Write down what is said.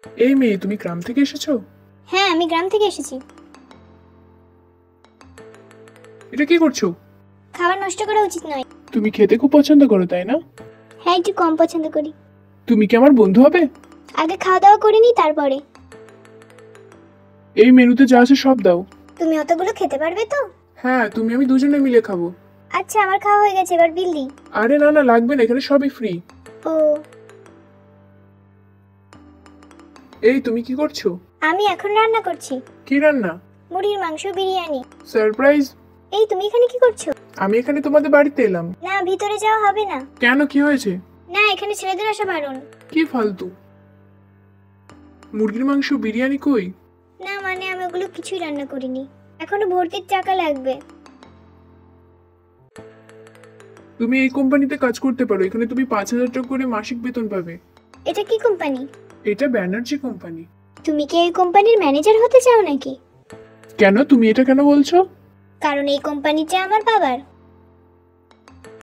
এই মেয়ে, তুমি গ্রাম থেকে এসেছো? হ্যাঁ, আমি গ্রাম থেকে এসেছি। এটা কি করছো? খাবার নষ্ট করা উচিত নয়। তুমি খেতে খুব পছন্দ করো, তাই না? হ্যাঁ, একটু কম পছন্দ করি। তুমি কি আমার বন্ধু হবে? আগে খাওয়া দাওয়া করে নি, তারপরে। এই মেনুতে যা আছে সব দাও। তুমি অতগুলো খেতে পারবে তো? হ্যাঁ, তুমি আমি দুজনে মিলে খাবো। আচ্ছা, আমার খাওয়া হয়ে গেছে, এবার বিল দিই। আরে না না, লাগবে না, এখানে সবই ফ্রি। ও, এই তুমি কি করছো? আমি এখন রান্না করছি। কি রান্না? মুরগির মাংস, বিরিয়ানি। সারপ্রাইজ। এই, তুমি এখানে কি করছো? আমি এখানে তোমাদের বাড়িতে এলাম। না, ভিতরে যাওয়া হবে না। কেন, কি হয়েছে? না, এখানে ছেলেদের আসা বারণ। কি ফালতু! মুরগির মাংস, বিরিয়ানি কই? না মানে, আমি ওগুলো কিছুই রান্না করিনি। এখনো ভর্তির টাকা লাগবে। তুমি এই কোম্পানিতে কাজ করতে পারো, এখানে তুমি 5,000 টাকা করে মাসিক বেতন পাবে। এটা কি কোম্পানি? এটা ব্যানার্জি কোম্পানি। তুমি কি এই কোম্পানির ম্যানেজার হতে চাও নাকি? কেন, তুমি এটা কেন বলছো? কারণ এই কোম্পানিটা আমার বাবার।